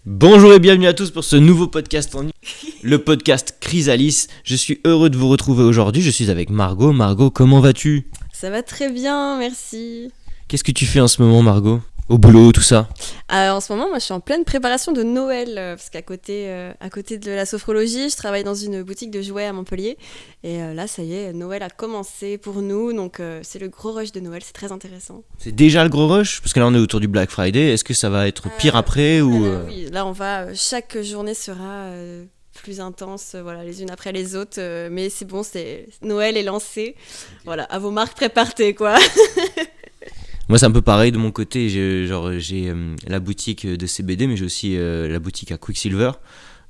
Bonjour et bienvenue à tous pour ce nouveau podcast en ligne, le podcast Chrysalis. Je suis heureux de vous retrouver aujourd'hui, je suis avec Margot. Margot, comment vas-tu ? Ça va très bien, merci. Qu'est-ce que tu fais en ce moment, Margot ? Au boulot, tout ça ? En ce moment, moi, je suis en pleine préparation de Noël, parce qu'à côté, à côté de la sophrologie, je travaille dans une boutique de jouets à Montpellier. Et là, ça y est, Noël a commencé pour nous, donc c'est le gros rush de Noël, c'est très intéressant. C'est déjà le gros rush ? Parce que là, on est autour du Black Friday. Est-ce que ça va être pire après ou Oui, là, chaque journée sera plus intense, voilà, les unes après les autres. Mais c'est bon, Noël est lancé. Voilà, à vos marques, préparez, quoi. Moi, c'est un peu pareil de mon côté. J'ai la boutique de CBD, mais j'ai aussi la boutique à Quicksilver.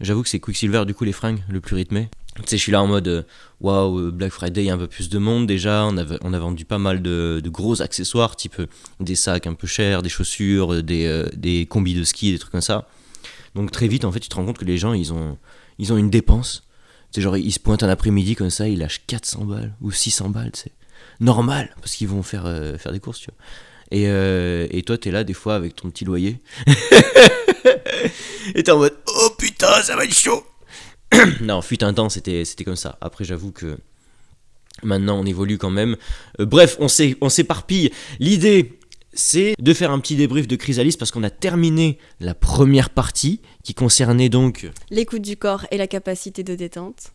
J'avoue que c'est Quicksilver, du coup, les fringues, le plus rythmé. Tu sais, je suis là en mode waouh, Black Friday, il y a un peu plus de monde déjà. On a vendu pas mal de gros accessoires, type des sacs un peu chers, des chaussures, des combis de ski, des trucs comme ça. Donc, très vite, en fait, tu te rends compte que les gens, ils ont une dépense. C'est genre, ils se pointent un après-midi comme ça, ils lâchent 400 balles ou 600 balles, c'est normal, parce qu'ils vont faire des courses, tu vois. Et toi, t'es là des fois avec ton petit loyer. Et t'es en mode oh putain, ça va être chaud. Non, fut un temps, c'était comme ça. Après, j'avoue que maintenant, on évolue quand même. Bref, on s'éparpille. L'idée, c'est de faire un petit débrief de Chrysalis parce qu'on a terminé la première partie qui concernait donc L'écoute du corps et la capacité de détente.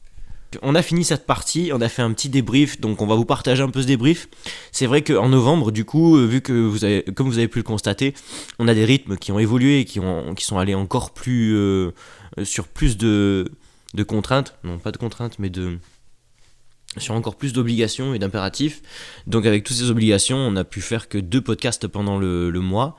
On a fini cette partie, on a fait un petit débrief, donc on va vous partager un peu ce débrief. C'est vrai qu'en novembre, du coup, vu que comme vous avez pu le constater, on a des rythmes qui ont évolué et qui sont allés encore plus sur plus de contraintes, non pas de contraintes, mais sur encore plus d'obligations et d'impératifs. Donc avec toutes ces obligations, on n'a pu faire que 2 podcasts pendant le mois.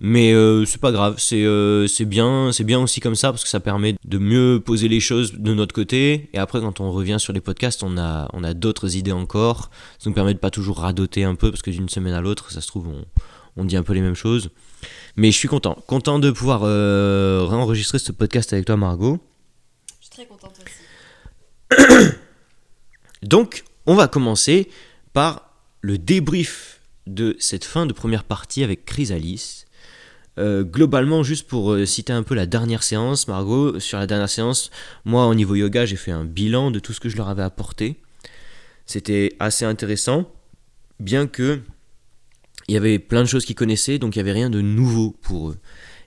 Mais c'est pas grave, c'est bien aussi comme ça parce que ça permet de mieux poser les choses de notre côté. Et après, quand on revient sur les podcasts, on a d'autres idées encore. Ça nous permet de pas toujours radoter un peu parce que d'une semaine à l'autre, ça se trouve, on dit un peu les mêmes choses. Mais je suis content de pouvoir réenregistrer ce podcast avec toi, Margot. Je suis très contente aussi. Donc, on va commencer par le débrief de cette fin de première partie avec Chrysalis. Globalement, juste pour citer un peu la dernière séance, Margot, sur la dernière séance, moi au niveau yoga, j'ai fait un bilan de tout ce que je leur avais apporté. C'était assez intéressant, bien que il y avait plein de choses qu'ils connaissaient, donc il n'y avait rien de nouveau pour eux.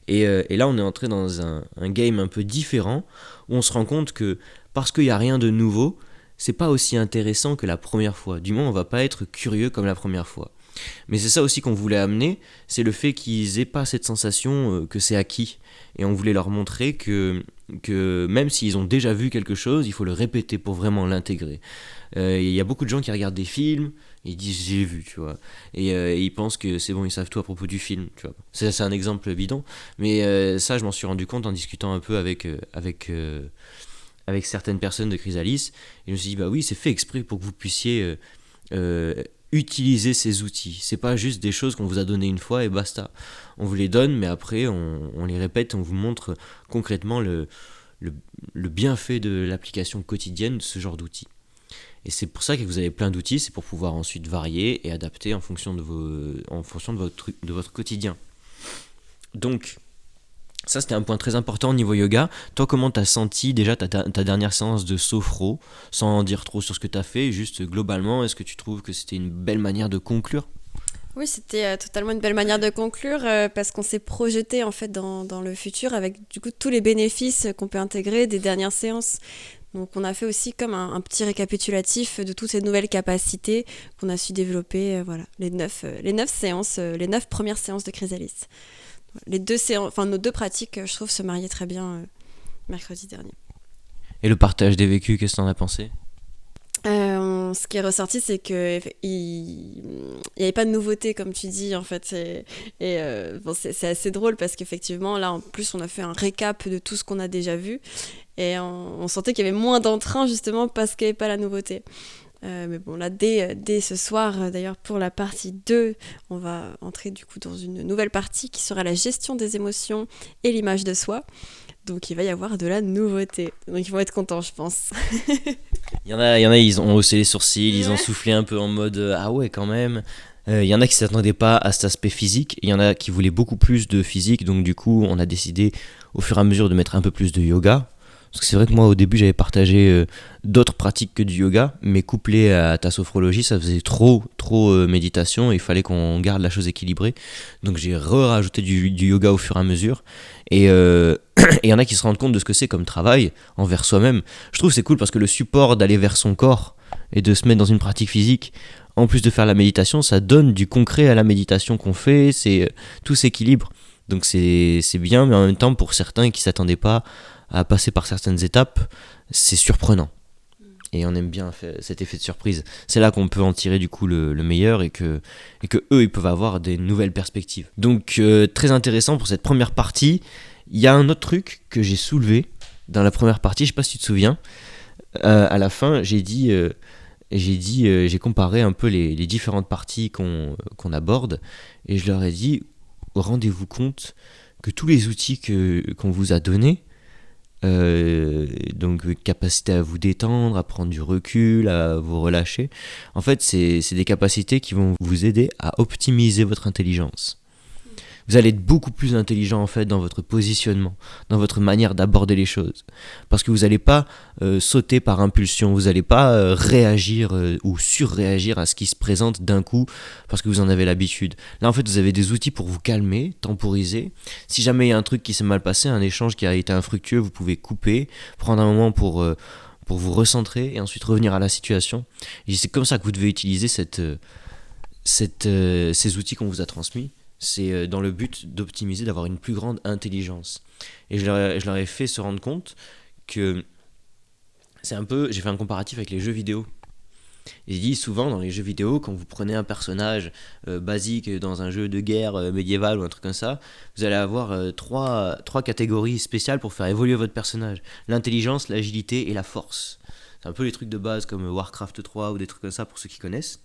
Et là, on est entré dans un game un peu différent, où on se rend compte que parce qu'il n'y a rien de nouveau, c'est pas aussi intéressant que la première fois. Du moins, on va pas être curieux comme la première fois. Mais c'est ça aussi qu'on voulait amener, c'est le fait qu'ils aient pas cette sensation que c'est acquis. Et on voulait leur montrer que même s'ils ont déjà vu quelque chose, il faut le répéter pour vraiment l'intégrer. Il y a beaucoup de gens qui regardent des films, et ils disent j'ai vu, tu vois. Et ils pensent que c'est bon, ils savent tout à propos du film, tu vois. C'est un exemple bidon, mais ça je m'en suis rendu compte en discutant un peu avec certaines personnes de Chrysalis. Et je me suis dit bah oui, c'est fait exprès pour que vous puissiez utiliser ces outils. C'est pas juste des choses qu'on vous a données une fois et basta. On vous les donne, mais après on les répète, on vous montre concrètement le bienfait de l'application quotidienne de ce genre d'outils. Et c'est pour ça que vous avez plein d'outils, c'est pour pouvoir ensuite varier et adapter en fonction de votre quotidien. Donc ça, c'était un point très important au niveau yoga. Toi, comment t'as senti déjà ta dernière séance de sophro, sans en dire trop sur ce que t'as fait, juste globalement, est-ce que tu trouves que c'était une belle manière de conclure ? Oui, c'était totalement une belle manière de conclure parce qu'on s'est projeté en fait dans le futur avec du coup tous les bénéfices qu'on peut intégrer des dernières séances. Donc on a fait aussi comme un petit récapitulatif de toutes ces nouvelles capacités qu'on a su développer, voilà, les 9 séances, les 9 premières séances de Chrysalis. Les 2 séances, enfin nos 2 pratiques, je trouve, se mariaient très bien mercredi dernier. Et le partage des vécus, qu'est-ce que t'en as pensé ? Ce qui est ressorti, c'est qu'il n'y avait pas de nouveauté, comme tu dis, en fait. C'est assez drôle parce qu'effectivement, là, en plus, on a fait un récap de tout ce qu'on a déjà vu. Et on sentait qu'il y avait moins d'entrain, justement, parce qu'il n'y avait pas la nouveauté. Mais bon, là, dès ce soir, d'ailleurs, pour la partie 2, on va entrer du coup dans une nouvelle partie qui sera la gestion des émotions et l'image de soi. Donc il va y avoir de la nouveauté. Donc ils vont être contents, je pense. Il y en a, ils ont haussé les sourcils, ils ont soufflé un peu en mode ah ouais quand même. Il y en a qui ne s'attendaient pas à cet aspect physique, il y en a qui voulaient beaucoup plus de physique, donc du coup on a décidé au fur et à mesure de mettre un peu plus de yoga. Parce que c'est vrai que moi au début j'avais partagé d'autres pratiques que du yoga, mais couplé à ta sophrologie ça faisait trop méditation et il fallait qu'on garde la chose équilibrée. Donc j'ai rajouté du yoga au fur et à mesure. Et il y en a qui se rendent compte de ce que c'est comme travail envers soi-même. Je trouve que c'est cool parce que le support d'aller vers son corps et de se mettre dans une pratique physique, en plus de faire la méditation, ça donne du concret à la méditation qu'on fait, tout s'équilibre. Donc c'est bien, mais en même temps pour certains qui ne s'attendaient pas à passer par certaines étapes, c'est surprenant. Et on aime bien cet effet de surprise. C'est là qu'on peut en tirer du coup le meilleur et que eux ils peuvent avoir des nouvelles perspectives. Donc très intéressant pour cette première partie. Il y a un autre truc que j'ai soulevé dans la première partie, je sais pas si tu te souviens. À la fin, j'ai comparé un peu les différentes parties qu'on aborde et je leur ai dit, rendez-vous compte que tous les outils qu'on vous a donnés, donc capacité à vous détendre, à prendre du recul, à vous relâcher, en fait c'est des capacités qui vont vous aider à optimiser votre intelligence. Vous allez être beaucoup plus intelligent en fait dans votre positionnement, dans votre manière d'aborder les choses. Parce que vous n'allez pas sauter par impulsion, vous n'allez pas réagir ou surréagir à ce qui se présente d'un coup parce que vous en avez l'habitude. Là en fait vous avez des outils pour vous calmer, temporiser. Si jamais il y a un truc qui s'est mal passé, un échange qui a été infructueux, vous pouvez couper, prendre un moment pour vous recentrer et ensuite revenir à la situation. Et c'est comme ça que vous devez utiliser ces outils qu'on vous a transmis. C'est dans le but d'optimiser, d'avoir une plus grande intelligence. Et je leur ai fait se rendre compte que j'ai fait un comparatif avec les jeux vidéo. Et j'ai dit souvent dans les jeux vidéo, quand vous prenez un personnage basique dans un jeu de guerre médiéval ou un truc comme ça, vous allez avoir trois catégories spéciales pour faire évoluer votre personnage. L'intelligence, l'agilité et la force. C'est un peu les trucs de base comme Warcraft 3 ou des trucs comme ça pour ceux qui connaissent.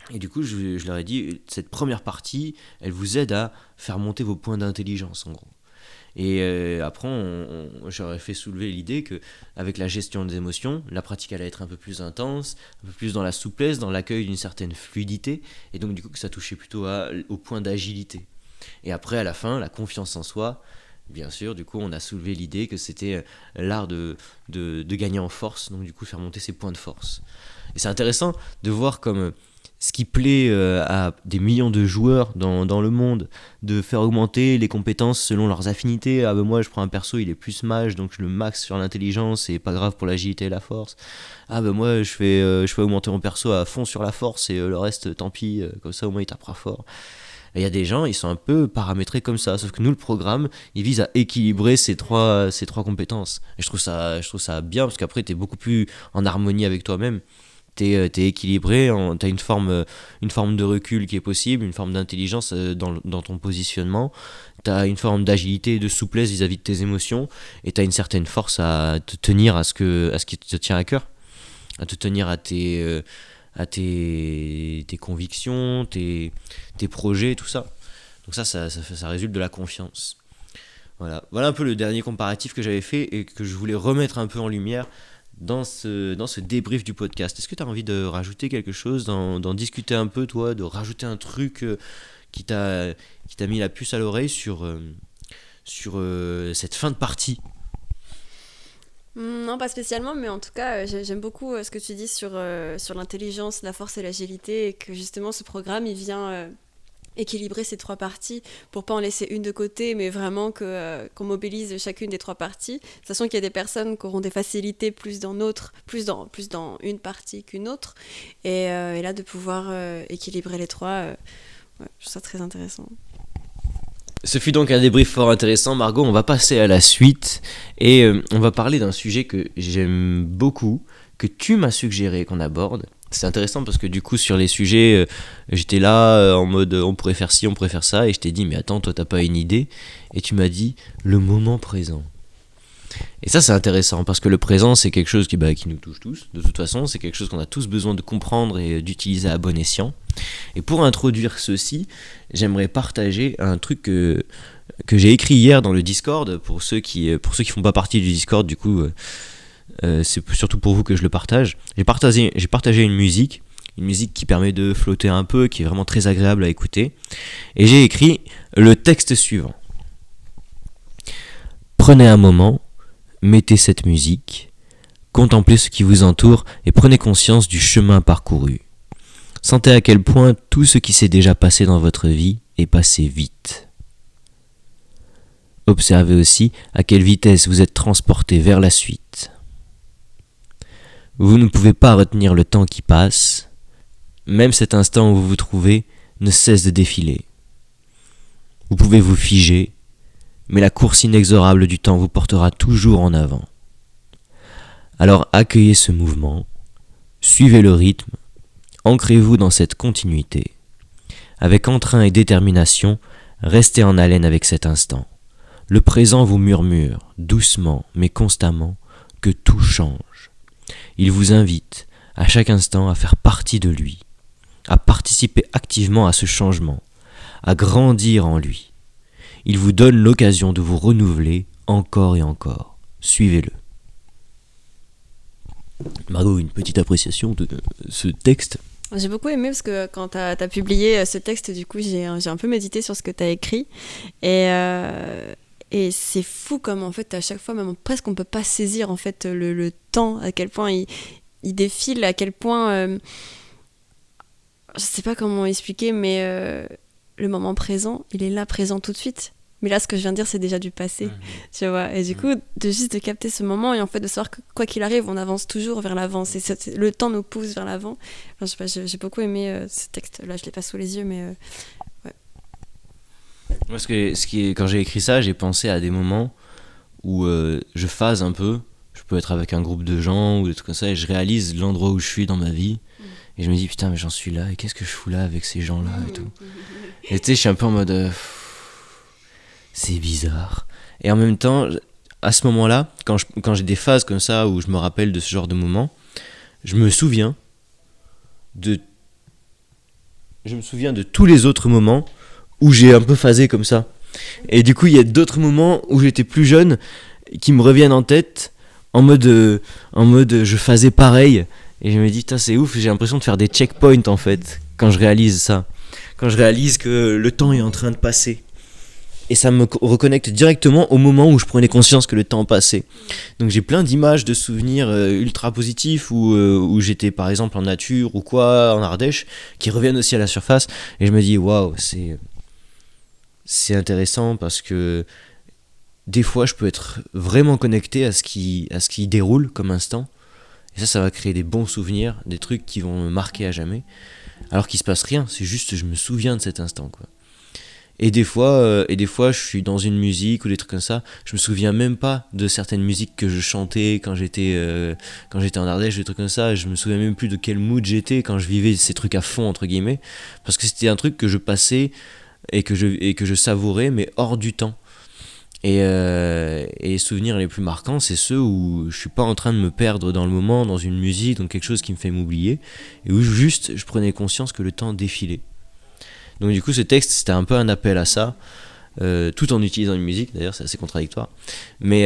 Et du coup, je leur ai dit, cette première partie, elle vous aide à faire monter vos points d'intelligence, en gros. Et après, j'aurais fait soulever l'idée qu'avec la gestion des émotions, la pratique allait être un peu plus intense, un peu plus dans la souplesse, dans l'accueil d'une certaine fluidité, et donc du coup que ça touchait plutôt au point d'agilité. Et après, à la fin, la confiance en soi, bien sûr, du coup, on a soulevé l'idée que c'était l'art de gagner en force, donc du coup faire monter ses points de force. Et c'est intéressant de voir comme... ce qui plaît à des millions de joueurs dans le monde, de faire augmenter les compétences selon leurs affinités. Ah ben moi je prends un perso, il est plus mage, donc je le max sur l'intelligence et pas grave pour l'agilité et la force. Ah ben moi je fais augmenter mon perso à fond sur la force et le reste tant pis, comme ça au moins il tapera fort. Il y a des gens, ils sont un peu paramétrés comme ça, sauf que nous le programme, il vise à équilibrer ces trois compétences. Et je trouve ça bien parce qu'après t'es beaucoup plus en harmonie avec toi-même. T'es équilibré, t'as une forme de recul qui est possible, une forme d'intelligence dans ton positionnement, t'as une forme d'agilité et de souplesse vis-à-vis de tes émotions, et t'as une certaine force à te tenir à ce qui te tient à cœur, à te tenir à tes convictions, tes projets, tout ça. Donc ça résulte de la confiance. Voilà un peu le dernier comparatif que j'avais fait et que je voulais remettre un peu en lumière dans ce débrief du podcast. Est-ce que tu as envie de rajouter quelque chose, d'en discuter un peu, toi, de rajouter un truc qui t'a mis la puce à l'oreille sur cette fin de partie? Non, pas spécialement, mais en tout cas, j'aime beaucoup ce que tu dis sur l'intelligence, la force et l'agilité, et que justement ce programme, il vient équilibrer ces trois parties pour pas en laisser une de côté, mais vraiment qu'on mobilise chacune des trois parties. De toute façon, qu'il y a des personnes qui auront des facilités plus dans une partie qu'une autre, et là de pouvoir équilibrer les trois, je trouve ça très intéressant. Ce fut donc un débrief fort intéressant, Margot. On va passer à la suite et on va parler d'un sujet que j'aime beaucoup, que tu m'as suggéré qu'on aborde. C'est intéressant parce que du coup sur les sujets j'étais là en mode on pourrait faire ci, on pourrait faire ça, et je t'ai dit mais attends, toi t'as pas une idée, et tu m'as dit le moment présent. Et ça c'est intéressant parce que le présent c'est quelque chose qui nous touche tous, de toute façon c'est quelque chose qu'on a tous besoin de comprendre et d'utiliser à bon escient. Et pour introduire ceci, j'aimerais partager un truc que j'ai écrit hier dans le Discord pour ceux qui font pas partie du Discord. Du coup c'est surtout pour vous que je le partage. J'ai partagé une musique une musique qui permet de flotter un peu, qui est vraiment très agréable à écouter. Et j'ai écrit le texte suivant. Prenez un moment, mettez cette musique, contemplez ce qui vous entoure et prenez conscience du chemin parcouru. Sentez à quel point tout ce qui s'est déjà passé dans votre vie est passé vite. Observez aussi à quelle vitesse vous êtes transporté vers la suite. Vous ne pouvez pas retenir le temps qui passe, même cet instant où vous vous trouvez ne cesse de défiler. Vous pouvez vous figer, mais la course inexorable du temps vous portera toujours en avant. Alors accueillez ce mouvement, suivez le rythme, ancrez-vous dans cette continuité. Avec entrain et détermination, restez en haleine avec cet instant. Le présent vous murmure, doucement mais constamment, que tout change. Il vous invite, à chaque instant, à faire partie de lui, à participer activement à ce changement, à grandir en lui. Il vous donne l'occasion de vous renouveler encore et encore. Suivez-le. Margot, une petite appréciation de ce texte? J'ai beaucoup aimé parce que quand tu as publié ce texte, du coup, j'ai un peu médité sur ce que tu as écrit. Et c'est fou comme, en fait, à chaque fois, même presque, on ne peut pas saisir, en fait, le temps, à quel point il défile, à quel point... je ne sais pas comment expliquer, mais le moment présent, il est là, présent tout de suite. Mais là, ce que je viens de dire, c'est déjà du passé, tu vois. Et du coup, de capter ce moment et en fait de savoir que quoi qu'il arrive, on avance toujours vers l'avant. Le temps nous pousse vers l'avant. Enfin, je sais pas, j'ai beaucoup aimé ce texte. Là, je l'ai pas sous les yeux, mais ouais. Moi, quand j'ai écrit ça, j'ai pensé à des moments où je phase un peu. Je peux être avec un groupe de gens ou des trucs comme ça et je réalise l'endroit où je suis dans ma vie. Et je me dis, putain, mais j'en suis là. Et qu'est-ce que je fous là avec ces gens-là et tout. Et tu sais, je suis un peu en mode... c'est bizarre. Et en même temps, à ce moment-là, quand j'ai des phases comme ça où je me rappelle de ce genre de moment, je me souviens de tous les autres moments où j'ai un peu phasé comme ça. Et du coup, il y a d'autres moments où j'étais plus jeune qui me reviennent en tête en mode je phasais pareil. Et je me dis, putain, c'est ouf, j'ai l'impression de faire des checkpoints en fait quand je réalise ça. Quand je réalise que le temps est en train de passer. Et ça me reconnecte directement au moment où je prenais conscience que le temps passait. Donc j'ai plein d'images, de souvenirs ultra positifs où j'étais par exemple en nature ou quoi, en Ardèche, qui reviennent aussi à la surface. Et je me dis, waouh, c'est intéressant parce que des fois je peux être vraiment connecté à ce qui déroule comme instant. Et ça va créer des bons souvenirs, des trucs qui vont me marquer à jamais. Alors qu'il se passe rien, c'est juste je me souviens de cet instant, quoi. Et des fois, je suis dans une musique ou des trucs comme ça, je me souviens même pas de certaines musiques que je chantais quand j'étais en Ardèche, des trucs comme ça, je me souviens même plus de quel mood j'étais quand je vivais ces trucs à fond, entre guillemets, parce que c'était un truc que je passais et que je savourais, mais hors du temps. Et les souvenirs les plus marquants, c'est ceux où je suis pas en train de me perdre dans le moment, dans une musique, dans quelque chose qui me fait m'oublier, et où juste je prenais conscience que le temps défilait. Donc du coup ce texte c'était un peu un appel à ça, tout en utilisant une musique, d'ailleurs c'est assez contradictoire, mais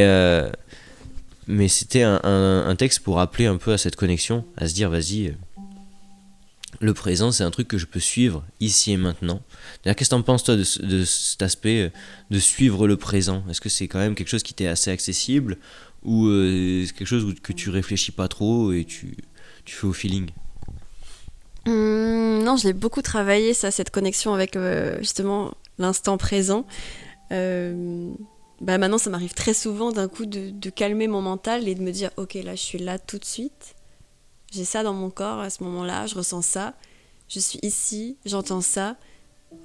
c'était un texte pour appeler un peu à cette connexion, à se dire vas-y, le présent c'est un truc que je peux suivre ici et maintenant. D'ailleurs qu'est-ce que t'en penses toi de cet aspect de suivre le présent? Est-ce que c'est quand même quelque chose qui t'est assez accessible ou c'est quelque chose que tu réfléchis pas trop et tu fais au feeling? Non, je l'ai beaucoup travaillé, ça, cette connexion avec justement l'instant présent. Maintenant, ça m'arrive très souvent d'un coup de calmer mon mental et de me dire ok, là, je suis là tout de suite. J'ai ça dans mon corps à ce moment-là, je ressens ça. Je suis ici, j'entends ça.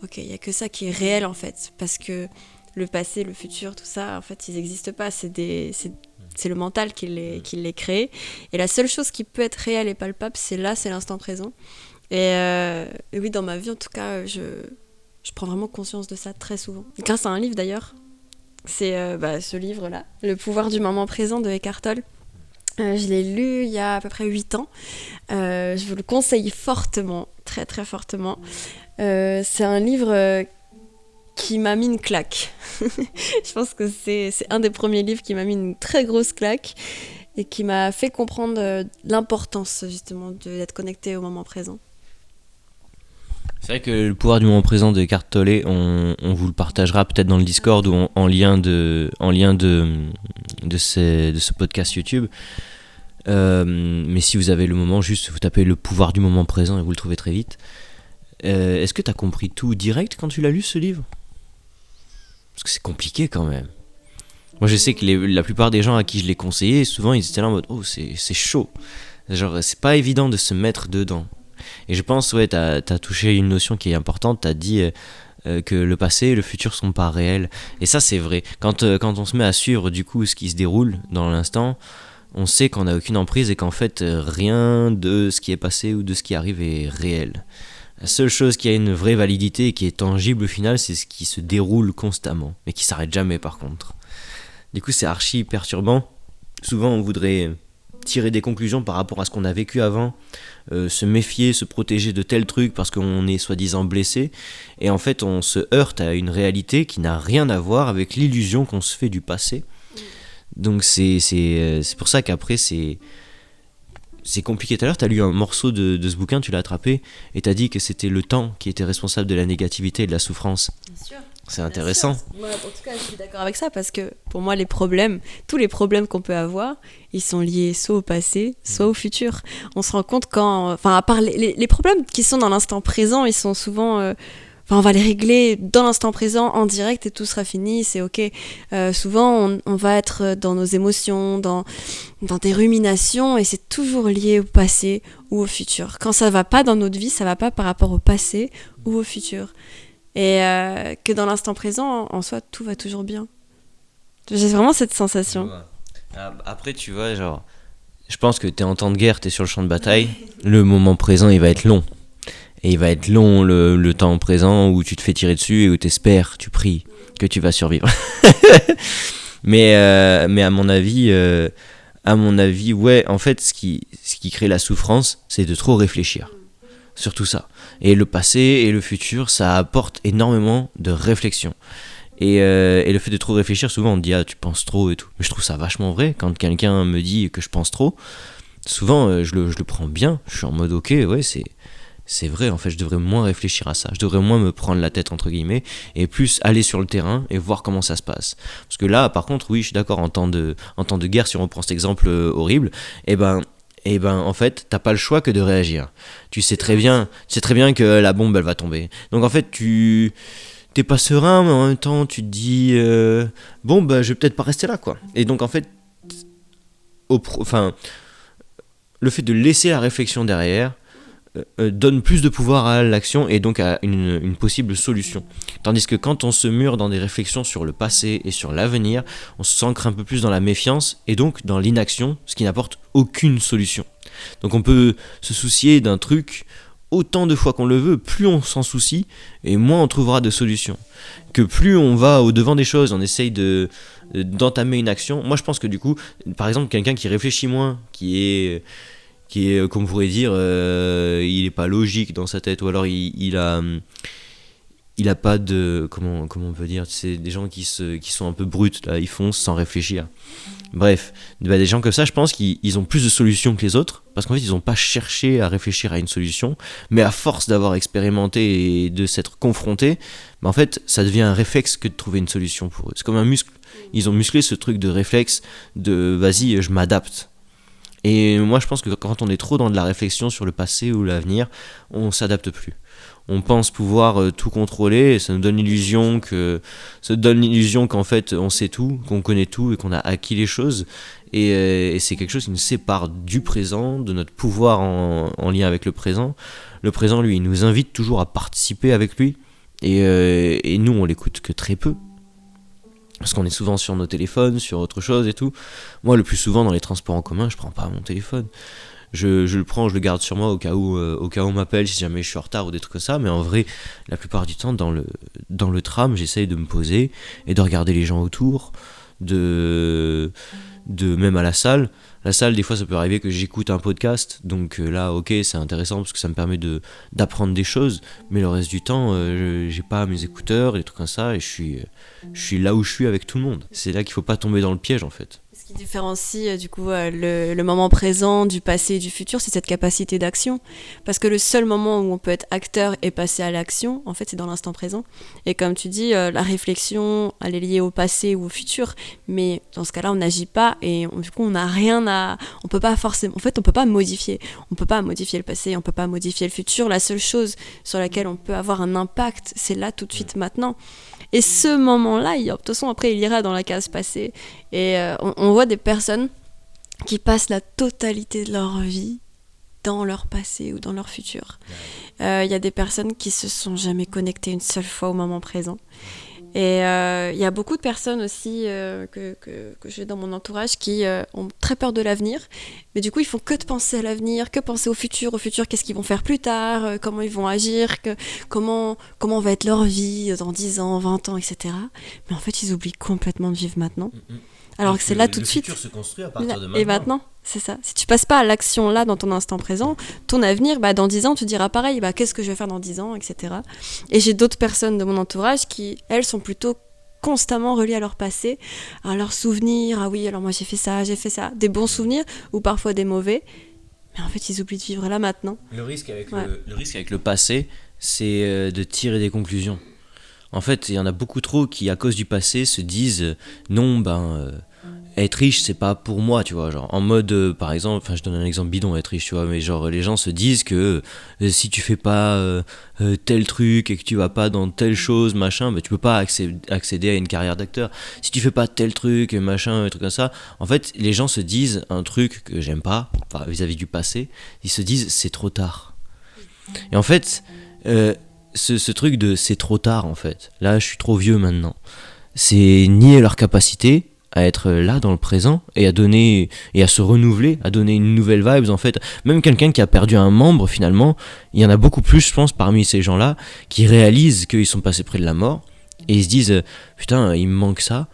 Ok, il n'y a que ça qui est réel en fait. Parce que le passé, le futur, tout ça, en fait, ils n'existent pas. C'est le mental qui les crée. Et la seule chose qui peut être réelle et palpable, c'est l'instant présent. Et oui, dans ma vie, en tout cas, je prends vraiment conscience de ça très souvent. Grâce à un livre d'ailleurs. C'est ce livre-là, Le pouvoir du moment présent de Eckhart Tolle. Je l'ai lu il y a à peu près 8 ans. Je vous le conseille fortement, très très fortement. C'est un livre qui m'a mis une claque. Je pense que c'est un des premiers livres qui m'a mis une très grosse claque et qui m'a fait comprendre l'importance justement d'être connecté au moment présent. C'est vrai que le pouvoir du moment présent de Eckhart Tolle, on vous le partagera peut-être dans le Discord ou en lien de ce podcast YouTube. Mais si vous avez le moment, juste vous tapez le pouvoir du moment présent et vous le trouvez très vite. Est-ce que tu as compris tout direct quand tu l'as lu, ce livre? Parce que c'est compliqué quand même. Moi je sais que la plupart des gens à qui je l'ai conseillé, souvent ils étaient là en mode oh c'est chaud. Genre c'est pas évident de se mettre dedans. Et je pense ouais t'as touché une notion qui est importante, t'as dit que le passé et le futur sont pas réels. Et ça c'est vrai. Quand on se met à suivre du coup ce qui se déroule dans l'instant, on sait qu'on n'a aucune emprise et qu'en fait rien de ce qui est passé ou de ce qui arrive est réel. La seule chose qui a une vraie validité et qui est tangible au final, c'est ce qui se déroule constamment, mais qui s'arrête jamais par contre. Du coup, c'est archi perturbant. Souvent, on voudrait tirer des conclusions par rapport à ce qu'on a vécu avant, se méfier, se protéger de tel truc parce qu'on est soi-disant blessé. Et en fait, on se heurte à une réalité qui n'a rien à voir avec l'illusion qu'on se fait du passé. Donc, c'est pour ça qu'après, c'est compliqué. Tout à l'heure, tu as lu un morceau de ce bouquin, tu l'as attrapé, et tu as dit que c'était le temps qui était responsable de la négativité et de la souffrance. Bien sûr. C'est intéressant. Moi, en tout cas, je suis d'accord avec ça parce que pour moi, tous les problèmes qu'on peut avoir, ils sont liés soit au passé, soit au futur. On se rend compte à part les problèmes qui sont dans l'instant présent, ils sont souvent, on va les régler dans l'instant présent, en direct, et tout sera fini, c'est ok. Souvent, on va être dans nos émotions, dans des ruminations, et c'est toujours lié au passé ou au futur. Quand ça va pas dans notre vie, ça va pas par rapport au passé ou au futur. Et que dans l'instant présent, en soi, tout va toujours bien. J'ai vraiment cette sensation. Après, tu vois, genre, je pense que t'es en temps de guerre, t'es sur le champ de bataille. Le moment présent, il va être long. Et il va être long, le temps présent, où tu te fais tirer dessus et où t'espères, tu pries que tu vas survivre. mais à mon avis, ouais, en fait, ce qui crée la souffrance, c'est de trop réfléchir. Surtout ça. Et le passé et le futur, ça apporte énormément de réflexion. Et le fait de trop réfléchir, souvent on te dit ah tu penses trop et tout. Mais je trouve ça vachement vrai. Quand quelqu'un me dit que je pense trop, souvent je le prends bien. Je suis en mode ok ouais c'est vrai en fait, je devrais moins réfléchir à ça. Je devrais moins me prendre la tête entre guillemets et plus aller sur le terrain et voir comment ça se passe. Parce que là par contre oui je suis d'accord en temps de guerre, si on reprend cet exemple horrible, et ben en fait t'as pas le choix que de réagir. Tu sais très bien que la bombe elle va tomber. Donc en fait t'es pas serein, mais en même temps tu te dis bon bah je vais peut-être pas rester là quoi. Et donc en fait le fait de laisser la réflexion derrière donne plus de pouvoir à l'action et donc à une possible solution. Tandis que quand on se mure dans des réflexions sur le passé et sur l'avenir, on s'ancre un peu plus dans la méfiance et donc dans l'inaction, ce qui n'apporte aucune solution. Donc on peut se soucier d'un truc autant de fois qu'on le veut, plus on s'en soucie et moins on trouvera de solutions. Que plus on va au devant des choses, on essaye d'entamer une action. Moi je pense que du coup, par exemple quelqu'un qui réfléchit moins, qui est comme on pourrait dire il est pas logique dans sa tête, ou alors il a pas de comment on peut dire, c'est des gens qui sont un peu bruts là, ils foncent sans réfléchir. Bref, des gens comme ça, je pense qu'ils ont plus de solutions que les autres parce qu'en fait ils n'ont pas cherché à réfléchir à une solution, mais à force d'avoir expérimenté et de s'être confrontés, en fait ça devient un réflexe que de trouver une solution pour eux. C'est comme un muscle, ils ont musclé ce truc de réflexe de vas-y je m'adapte. Et moi je pense que quand on est trop dans de la réflexion sur le passé ou l'avenir, on s'adapte plus. On pense pouvoir tout contrôler et ça nous donne l'illusion qu'en fait on sait tout, qu'on connaît tout et qu'on a acquis les choses. Et c'est quelque chose qui nous sépare du présent, de notre pouvoir en lien avec le présent. Le présent lui il nous invite toujours à participer avec lui et nous on l'écoute que très peu. Parce qu'on est souvent sur nos téléphones, sur autre chose et tout. Moi, le plus souvent, dans les transports en commun, je prends pas mon téléphone. Je le prends, je le garde sur moi au cas où on m'appelle, si jamais je suis en retard ou des trucs comme ça. Mais en vrai, la plupart du temps, dans le tram, j'essaye de me poser et de regarder les gens autour, même à la salle. La salle, des fois, ça peut arriver que j'écoute un podcast. Donc là, ok, c'est intéressant parce que ça me permet d'apprendre des choses. Mais le reste du temps, j'ai pas mes écouteurs et des trucs comme ça. Et je suis là où je suis avec tout le monde. C'est là qu'il faut pas tomber dans le piège, en fait. Ce qui différencie du coup le moment présent du passé et du futur, c'est cette capacité d'action. Parce que le seul moment où on peut être acteur et passer à l'action, en fait, c'est dans l'instant présent. Et comme tu dis, la réflexion, elle est liée au passé ou au futur. Mais dans ce cas-là, on n'agit pas et du coup, on n'a rien à... On peut pas forcément... En fait, on peut pas modifier. On peut pas modifier le passé, on peut pas modifier le futur. La seule chose sur laquelle on peut avoir un impact, c'est là, tout de suite, maintenant. Et ce moment-là, de toute façon, après, il ira dans la case passée. Et on voit des personnes qui passent la totalité de leur vie dans leur passé ou dans leur futur. Il y a des personnes qui se sont jamais connectées une seule fois au moment présent. Et il y a beaucoup de personnes aussi que j'ai dans mon entourage qui ont très peur de l'avenir, mais du coup ils font que de penser à l'avenir, que penser au futur, qu'est-ce qu'ils vont faire plus tard, comment ils vont agir, comment va être leur vie dans 10 ans, 20 ans, etc. Mais en fait ils oublient complètement de vivre maintenant. Alors que c'est là tout de suite. Le futur se construit à partir de maintenant. Et maintenant, c'est ça. Si tu passes pas à l'action là dans ton instant présent, ton avenir, dans 10 ans, tu diras pareil, qu'est-ce que je vais faire dans 10 ans, etc. Et j'ai d'autres personnes de mon entourage qui, elles, sont plutôt constamment reliées à leur passé, à leurs souvenirs. Ah oui, alors moi j'ai fait ça. Des bons souvenirs ou parfois des mauvais. Mais en fait, ils oublient de vivre là maintenant. Le risque avec le passé, c'est de tirer des conclusions. En fait, il y en a beaucoup trop qui, à cause du passé, se disent non, être riche, c'est pas pour moi, tu vois. Genre, en mode, par exemple, je donne un exemple bidon, être riche, tu vois, mais genre, les gens se disent que si tu fais pas tel truc et que tu vas pas dans telle chose, machin, tu peux pas accéder à une carrière d'acteur. Si tu fais pas tel truc, machin, un truc comme ça, en fait, les gens se disent un truc que j'aime pas, vis-à-vis du passé, ils se disent c'est trop tard. Et en fait, ce truc de c'est trop tard, en fait, là, je suis trop vieux maintenant, c'est nier leur capacité à être là dans le présent et à donner et à se renouveler, à donner une nouvelle vibe. En fait, même quelqu'un qui a perdu un membre, finalement, il y en a beaucoup plus, je pense, parmi ces gens-là qui réalisent qu'ils sont passés près de la mort et ils se disent putain, il me manque ça,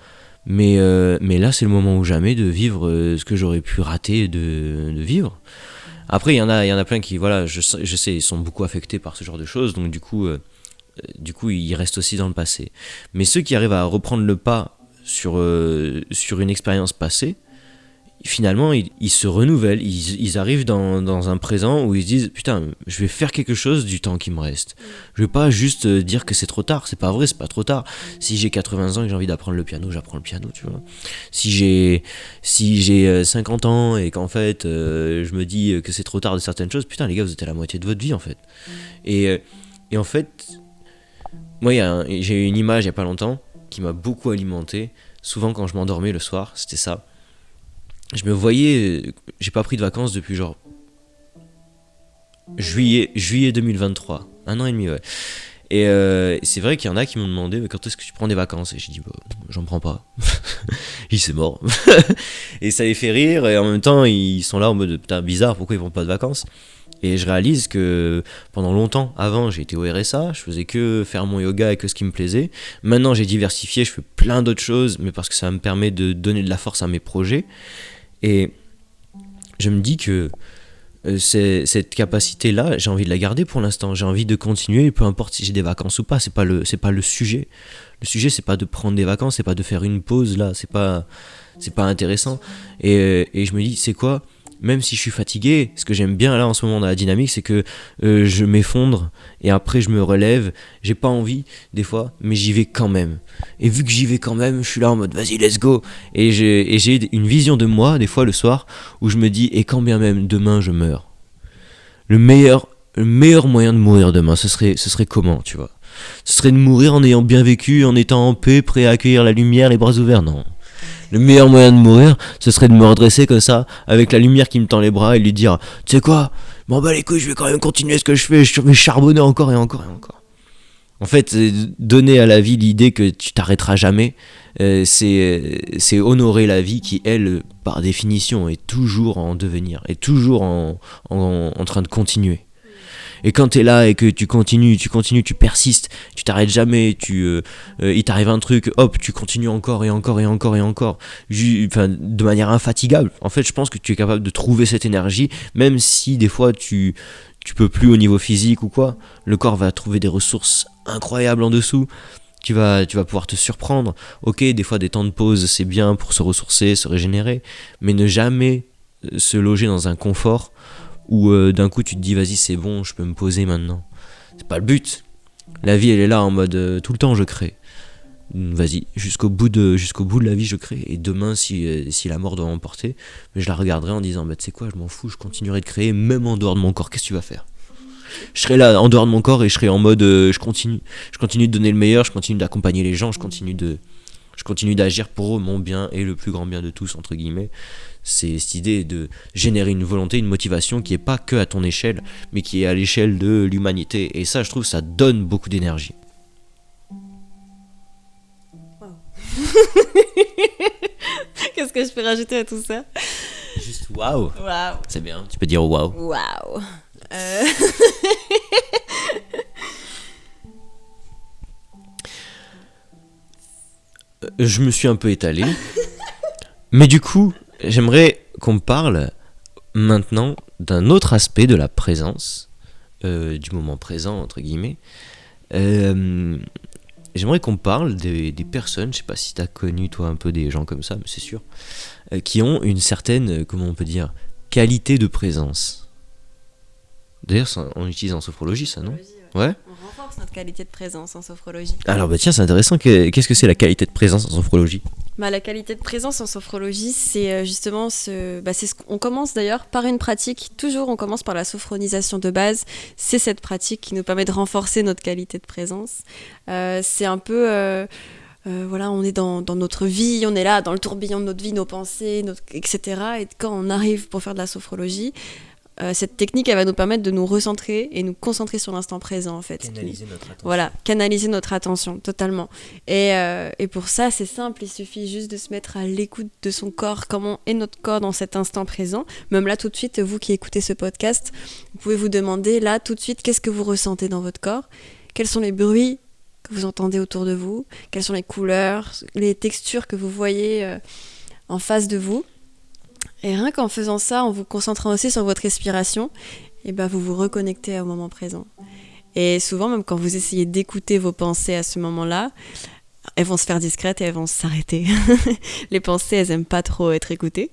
mais là c'est le moment ou jamais de vivre ce que j'aurais pu rater de vivre. Après il y en a plein qui, voilà, je sais, ils sont beaucoup affectés par ce genre de choses, donc du coup ils restent aussi dans le passé. Mais ceux qui arrivent à reprendre le pas sur une expérience passée, finalement ils se renouvellent, ils arrivent dans un présent où ils se disent putain, je vais faire quelque chose du temps qui me reste. Je vais pas juste dire que c'est trop tard, c'est pas vrai, c'est pas trop tard. Si j'ai 80 ans et que j'ai envie d'apprendre le piano, j'apprends le piano, tu vois. Si j'ai 50 ans et qu'en fait je me dis que c'est trop tard de certaines choses, putain les gars, vous êtes à la moitié de votre vie en fait. Et en fait, moi j'ai eu une image il y a pas longtemps qui m'a beaucoup alimenté. Souvent quand je m'endormais le soir, c'était ça. Je me voyais, j'ai pas pris de vacances depuis genre juillet 2023, 1 an et demi, ouais. Et c'est vrai qu'il y en a qui m'ont demandé quand est-ce que tu prends des vacances, et j'ai dit j'en prends pas. C'est mort. Et ça les fait rire, et en même temps ils sont là en mode putain bizarre, pourquoi ils prennent pas de vacances. Et je réalise que pendant longtemps, avant, j'ai été au RSA, je faisais que faire mon yoga et que ce qui me plaisait. Maintenant, j'ai diversifié, je fais plein d'autres choses, mais parce que ça me permet de donner de la force à mes projets. Et je me dis que cette capacité-là, j'ai envie de la garder pour l'instant. J'ai envie de continuer, peu importe si j'ai des vacances ou pas, c'est pas le sujet. Le sujet, c'est pas de prendre des vacances, c'est pas de faire une pause, là, c'est pas intéressant. Et je me dis, c'est quoi ? Même si je suis fatigué, ce que j'aime bien là en ce moment dans la dynamique, c'est que je m'effondre et après je me relève. J'ai pas envie des fois, mais j'y vais quand même. Et vu que j'y vais quand même, je suis là en mode vas-y, let's go. Et j'ai une vision de moi des fois le soir où je me dis et quand bien même demain je meurs, le meilleur moyen de mourir demain, ce serait comment, tu vois ? Ce serait de mourir en ayant bien vécu, en étant en paix, prêt à accueillir la lumière, les bras ouverts, non. Le meilleur moyen de mourir, ce serait de me redresser comme ça, avec la lumière qui me tend les bras et lui dire « Tu sais quoi, m'en bats les couilles, je vais quand même continuer ce que je fais, je vais charbonner encore et encore et encore. » En fait, donner à la vie l'idée que tu t'arrêteras jamais, c'est honorer la vie qui, elle, par définition, est toujours en devenir, est toujours en train de continuer. Et quand t'es là et que tu continues, tu persistes, tu t'arrêtes jamais, il t'arrive un truc, hop, tu continues encore et encore et encore et encore, de manière infatigable. En fait, je pense que tu es capable de trouver cette énergie, même si des fois tu peux plus au niveau physique ou quoi, le corps va trouver des ressources incroyables en dessous Tu vas pouvoir te surprendre. Ok, des fois des temps de pause c'est bien pour se ressourcer, se régénérer, mais ne jamais se loger dans un confort où d'un coup tu te dis vas-y c'est bon, je peux me poser maintenant. C'est pas le but. La vie elle est là en mode tout le temps je crée. Vas-y, jusqu'au bout de la vie je crée. Et demain si la mort doit m'emporter, je la regarderai en disant bah tu sais quoi, je m'en fous, je continuerai de créer même en dehors de mon corps. Qu'est-ce que tu vas faire? Je serai là en dehors de mon corps et je serai en mode je continue de donner le meilleur, je continue d'accompagner les gens, je continue d'agir pour mon bien et le plus grand bien de tous entre guillemets. C'est cette idée de générer une volonté, une motivation qui est pas que à ton échelle mais qui est à l'échelle de l'humanité, et ça je trouve ça donne beaucoup d'énergie. Qu'est-ce que je peux rajouter à tout ça? Juste waouh. Waouh. C'est bien, tu peux dire waouh. Waouh. Je me suis un peu étalé. Mais du coup, j'aimerais qu'on parle maintenant d'un autre aspect de la présence, du moment présent, entre guillemets. J'aimerais qu'on parle des personnes, je sais pas si t'as connu toi un peu des gens comme ça, mais c'est sûr, qui ont une certaine, comment on peut dire, qualité de présence. D'ailleurs, on utilise en sophrologie ça, non? Ouais. On renforce notre qualité de présence en sophrologie. Alors bah tiens, c'est intéressant, qu'est-ce que c'est la qualité de présence en sophrologie? La qualité de présence en sophrologie, c'est justement c'est ce qu'on commence d'ailleurs par une pratique. Toujours, on commence par la sophronisation de base. C'est cette pratique qui nous permet de renforcer notre qualité de présence. C'est un peu, voilà, on est dans notre vie, on est là dans le tourbillon de notre vie, nos pensées, etc. Et quand on arrive pour faire de la sophrologie, cette technique, elle va nous permettre de nous recentrer et nous concentrer sur l'instant présent, en fait. Canaliser notre attention. Voilà, canaliser notre attention, totalement. Et pour ça, c'est simple, il suffit juste de se mettre à l'écoute de son corps, comment est notre corps dans cet instant présent. Même là, tout de suite, vous qui écoutez ce podcast, vous pouvez vous demander, là, tout de suite, qu'est-ce que vous ressentez dans votre corps? Quels sont les bruits que vous entendez autour de vous? Quelles sont les couleurs, les textures que vous voyez en face de vous? Et rien qu'en faisant ça, en vous concentrant aussi sur votre respiration, vous vous reconnectez au moment présent. Et souvent, même quand vous essayez d'écouter vos pensées à ce moment-là, elles vont se faire discrètes et elles vont s'arrêter. Les pensées, elles n'aiment pas trop être écoutées.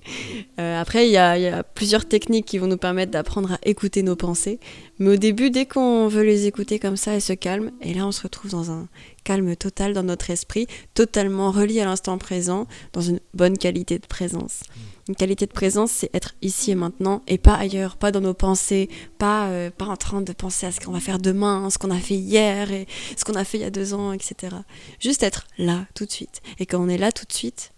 Après, il y a plusieurs techniques qui vont nous permettre d'apprendre à écouter nos pensées. Mais au début, dès qu'on veut les écouter comme ça, elles se calment. Et là, on se retrouve dans un calme total dans notre esprit, totalement relié à l'instant présent, dans une bonne qualité de présence. Une qualité de présence, c'est être ici et maintenant et pas ailleurs, pas dans nos pensées, pas en train de penser à ce qu'on va faire demain, ce qu'on a fait hier et ce qu'on a fait il y a 2 ans, etc. Juste être là, tout de suite. Et quand on est là tout de suite,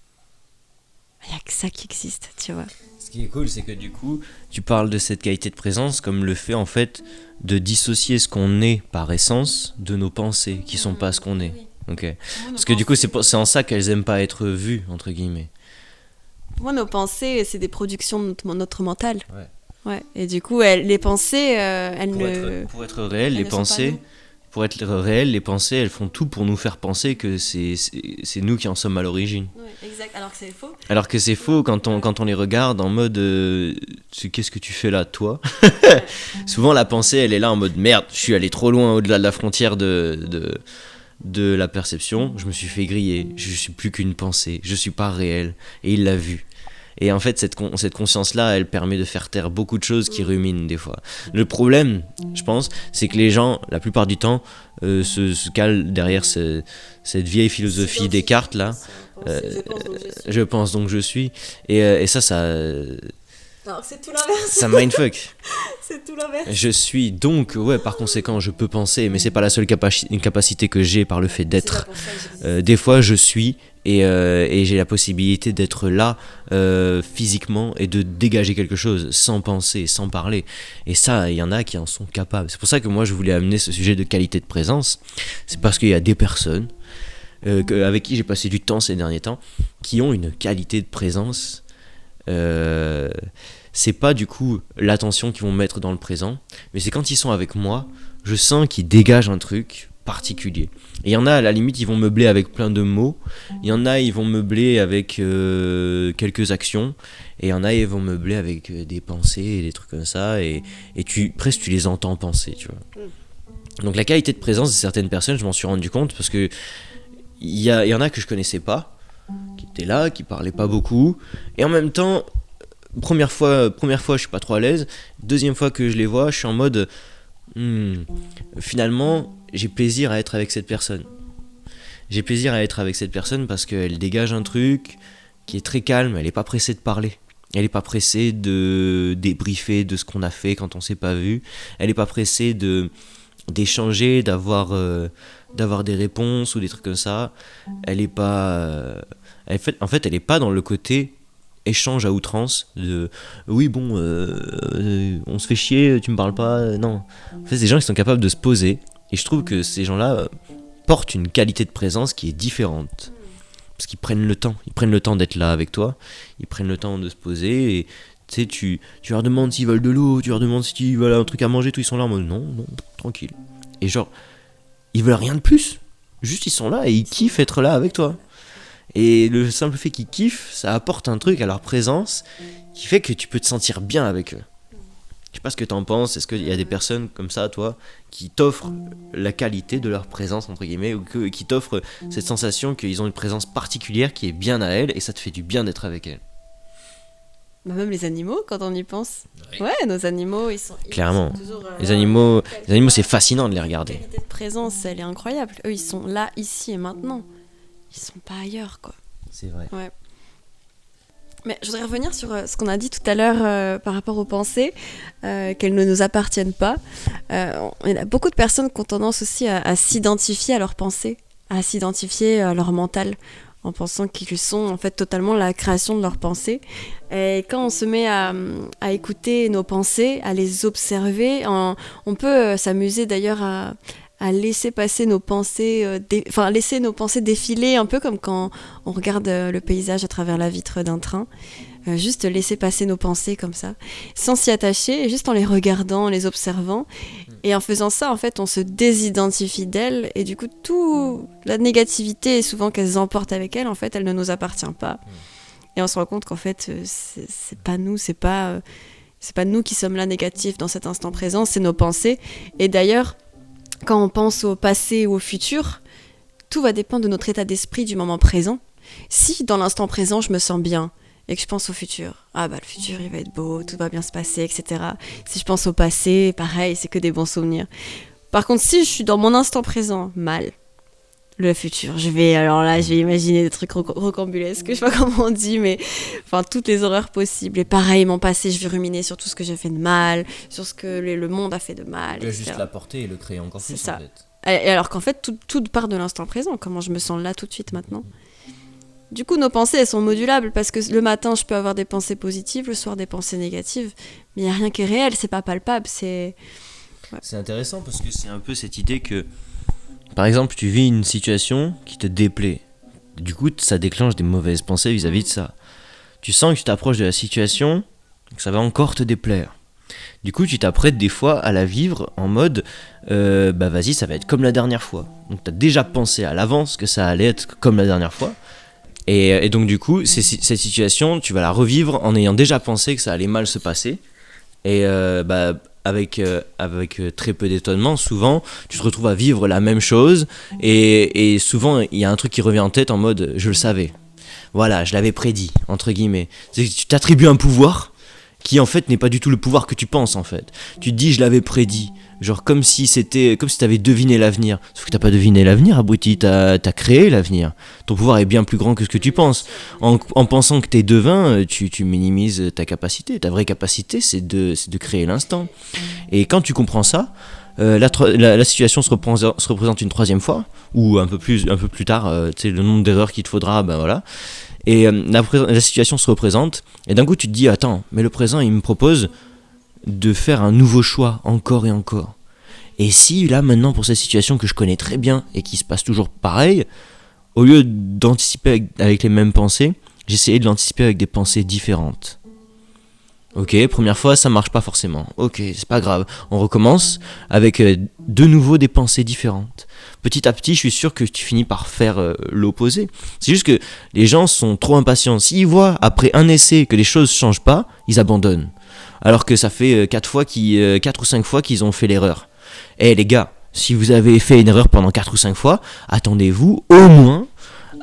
il n'y a que ça qui existe, tu vois. Ce qui est cool, c'est que du coup, tu parles de cette qualité de présence comme le fait en fait de dissocier ce qu'on est par essence de nos pensées qui sont pas ce qu'on est. Ok. Parce que du coup, c'est en ça qu'elles aiment pas être vues, entre guillemets. Pour moi, nos pensées, c'est des productions de notre mental. Ouais. Et du coup, les pensées, pour être réelles, les pensées, les pensées, elles font tout pour nous faire penser que c'est nous qui en sommes à l'origine. Ouais, exact. Alors que c'est faux quand on les regarde en mode qu'est-ce que tu fais là, toi? Souvent, la pensée, elle est là en mode merde, je suis allé trop loin au-delà de la frontière de la perception, je me suis fait griller, je suis plus qu'une pensée, je suis pas réel, et il l'a vu. Et en fait, cette conscience-là, elle permet de faire taire beaucoup de choses qui ruminent des fois. Le problème, je pense, c'est que les gens, la plupart du temps, se calent derrière cette vieille philosophie Descartes là. Je pense donc je suis. Et ça. Non, c'est tout l'inverse. Ça mindfuck. C'est tout l'inverse. Je suis donc, par conséquent, je peux penser, mais c'est pas la seule capacité que j'ai par le fait d'être. Des fois, je suis, et j'ai la possibilité d'être là physiquement et de dégager quelque chose sans penser, sans parler. Et ça, il y en a qui en sont capables. C'est pour ça que moi, je voulais amener ce sujet de qualité de présence. C'est parce qu'il y a des personnes avec qui j'ai passé du temps ces derniers temps qui ont une qualité de présence. C'est pas du coup l'attention qu'ils vont mettre dans le présent, mais c'est quand ils sont avec moi, je sens qu'ils dégagent un truc particulier. Et il y en a, à la limite, ils vont meubler avec plein de mots, il y en a, ils vont meubler avec quelques actions, et il y en a, ils vont meubler avec des pensées et des trucs comme ça, et presque tu les entends penser, tu vois. Donc la qualité de présence de certaines personnes, je m'en suis rendu compte parce que il y en a que je connaissais pas, qui étaient là, qui parlaient pas beaucoup, et en même temps, première fois, je suis pas trop à l'aise. Deuxième fois que je les vois, je suis en mode, finalement, j'ai plaisir à être avec cette personne. J'ai plaisir à être avec cette personne parce qu'elle dégage un truc qui est très calme, elle est pas pressée de parler. Elle est pas pressée de débriefer de ce qu'on a fait quand on s'est pas vu. Elle est pas pressée d'échanger, d'avoir des réponses ou des trucs comme ça. Elle est pas en fait, elle est pas dans le côté échange à outrance de oui bon on se fait chier, tu me parles pas, non. En fait, c'est des gens qui sont capables de se poser, et je trouve que ces gens-là portent une qualité de présence qui est différente. Parce qu'ils prennent le temps d'être là avec toi, ils prennent le temps de se poser, et tu sais, tu leur demandes s'ils veulent de l'eau, tu leur demandes s'ils veulent un truc à manger, tout, ils sont là en mode non, tranquille. Et genre, ils veulent rien de plus, juste ils sont là et ils kiffent être là avec toi. Et le simple fait qu'ils kiffent, ça apporte un truc à leur présence qui fait que tu peux te sentir bien avec eux. Je sais pas ce que t'en penses, est-ce qu'il y a des personnes comme ça, toi, qui t'offrent la qualité de leur présence, entre guillemets, ou qui t'offrent cette sensation qu'ils ont une présence particulière qui est bien à elles, et ça te fait du bien d'être avec elles? Bah, même les animaux, quand on y pense. Ouais, nos animaux, ils sont... Clairement. Ils sont toujours, Les animaux, c'est fascinant de les regarder. La qualité de présence, elle est incroyable. Eux, ils sont là, ici et maintenant. Ils sont pas ailleurs, quoi. C'est vrai. Ouais. Mais je voudrais revenir sur ce qu'on a dit tout à l'heure par rapport aux pensées, qu'elles ne nous appartiennent pas. Il y a beaucoup de personnes qui ont tendance aussi à s'identifier à leurs pensées, à s'identifier à leur mental, en pensant qu'ils sont en fait totalement la création de leurs pensées. Et quand on se met à écouter nos pensées, à les observer, on peut s'amuser d'ailleurs à laisser passer nos pensées, laisser nos pensées défiler, un peu comme quand on regarde le paysage à travers la vitre d'un train. Juste laisser passer nos pensées comme ça, sans s'y attacher, et juste en les regardant, en les observant. Et en faisant ça, en fait, on se désidentifie d'elles, et du coup, toute la négativité, souvent qu'elles emportent avec elles, en fait, elle ne nous appartient pas. Et on se rend compte qu'en fait, c'est pas nous, c'est pas nous qui sommes là négatifs dans cet instant présent, c'est nos pensées. Et d'ailleurs, quand on pense au passé ou au futur, tout va dépendre de notre état d'esprit du moment présent. Si dans l'instant présent, je me sens bien et que je pense au futur, le futur il va être beau, tout va bien se passer, etc. Si je pense au passé, pareil, c'est que des bons souvenirs. Par contre, si je suis dans mon instant présent, mal, le futur, je vais imaginer des trucs rocambolesques, je sais pas comment on dit, mais enfin toutes les horreurs possibles. Et pareil, mon passé, je vais ruminer sur tout ce que j'ai fait de mal, sur ce que le monde a fait de mal. Tu vas juste l'apporter et le créer encore plus. C'est ça. En fait. Et alors qu'en fait, tout part de l'instant présent. Comment je me sens là tout de suite maintenant. Du coup, nos pensées, elles sont modulables parce que le matin, je peux avoir des pensées positives, le soir, des pensées négatives. Mais il n'y a rien qui est réel, c'est pas palpable. C'est intéressant parce que c'est un peu cette idée que, par exemple, tu vis une situation qui te déplaît. Du coup, ça déclenche des mauvaises pensées vis-à-vis de ça. Tu sens que tu t'approches de la situation, que ça va encore te déplaire. Du coup, tu t'apprêtes des fois à la vivre en mode vas-y, ça va être comme la dernière fois. Donc, tu as déjà pensé à l'avance que ça allait être comme la dernière fois. Et donc, du coup, cette situation, tu vas la revivre en ayant déjà pensé que ça allait mal se passer. Et avec très peu d'étonnement, souvent tu te retrouves à vivre la même chose, et souvent il y a un truc qui revient en tête en mode je le savais, voilà, je l'avais prédit, entre guillemets. C'est que tu t'attribues un pouvoir qui en fait n'est pas du tout le pouvoir que tu penses en fait. Tu te dis je l'avais prédit, genre comme si t'avais deviné l'avenir, sauf que t'as pas deviné l'avenir, abruti, t'as créé l'avenir. Ton pouvoir est bien plus grand que ce que tu penses. En pensant que t'es devin, tu minimises ta capacité. Ta vraie capacité, c'est de créer l'instant. Et quand tu comprends ça, la situation se représente une troisième fois, ou un peu plus tard, le nombre d'erreurs qu'il te faudra, voilà. Et la situation se représente, et d'un coup tu te dis attends, mais le présent il me propose de faire un nouveau choix encore et encore. Et si là maintenant pour cette situation que je connais très bien et qui se passe toujours pareil, au lieu d'anticiper avec les mêmes pensées, j'essayais de l'anticiper avec des pensées différentes. Ok, première fois ça marche pas forcément, ok, c'est pas grave, on recommence avec de nouveau des pensées différentes. Petit à petit, je suis sûr que tu finis par faire l'opposé. C'est juste que les gens sont trop impatients. S'ils voient après un essai que les choses changent pas, ils abandonnent. Alors que ça fait 4 ou 5 fois qu'ils ont fait l'erreur. Les gars, si vous avez fait une erreur pendant 4 ou 5 fois, attendez-vous au moins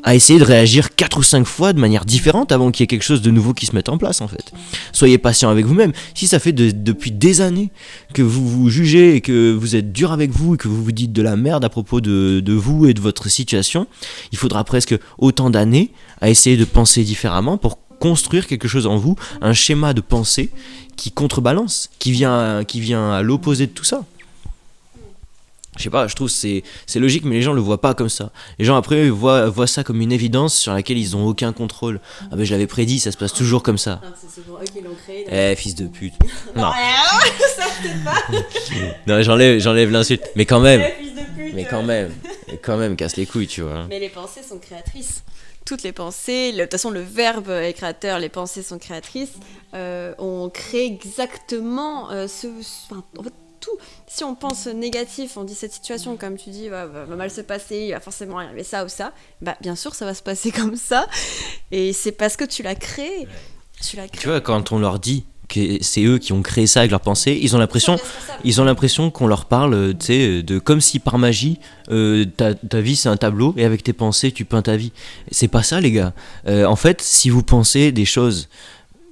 à essayer de réagir 4 ou 5 fois de manière différente avant qu'il y ait quelque chose de nouveau qui se mette en place en fait. Soyez patient avec vous-même. Si ça fait depuis des années que vous vous jugez et que vous êtes dur avec vous et que vous vous dites de la merde à propos de vous et de votre situation, il faudra presque autant d'années à essayer de penser différemment pour construire quelque chose en vous, un schéma de pensée qui contrebalance, qui vient à l'opposé de tout ça. Je sais pas, je trouve que c'est logique, mais les gens le voient pas comme ça. Les gens après voient ça comme une évidence sur laquelle ils ont aucun contrôle. Ah ben je l'avais prédit, ça se passe toujours comme ça. C'est souvent eux qui l'ont créé. Fils de pute. Non, ça peut-être pas. Non, j'enlève l'insulte. Mais quand même. Fils de pute. Mais quand même, casse les couilles, tu vois. Mais les pensées sont créatrices. Toutes les pensées, de toute façon le verbe est créateur, les pensées sont créatrices. On crée exactement en fait, tout. Si on pense négatif, on dit cette situation, comme tu dis, va mal se passer, il va forcément arriver ça ou ça, bah bien sûr ça va se passer comme ça, et c'est parce que tu l'as créé. Tu vois, quand on leur dit que c'est eux qui ont créé ça avec leurs pensées, ils ont l'impression qu'on leur parle, tu sais, de comme si par magie, ta vie c'est un tableau et avec tes pensées tu peins ta vie. C'est pas ça les gars. En fait, si vous pensez des choses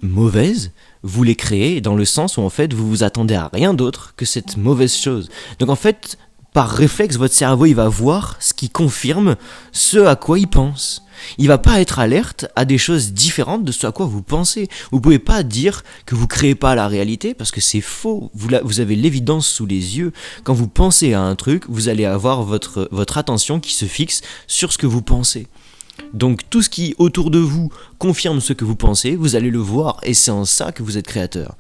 mauvaises, vous les créez dans le sens où en fait vous vous attendez à rien d'autre que cette mauvaise chose. Donc en fait, par réflexe, votre cerveau il va voir ce qui confirme ce à quoi il pense. Il va pas être alerte à des choses différentes de ce à quoi vous pensez. Vous pouvez pas dire que vous créez pas la réalité parce que c'est faux. Vous avez l'évidence sous les yeux. Quand vous pensez à un truc, vous allez avoir votre attention qui se fixe sur ce que vous pensez. Donc tout ce qui autour de vous confirme ce que vous pensez, vous allez le voir et c'est en ça que vous êtes créateur.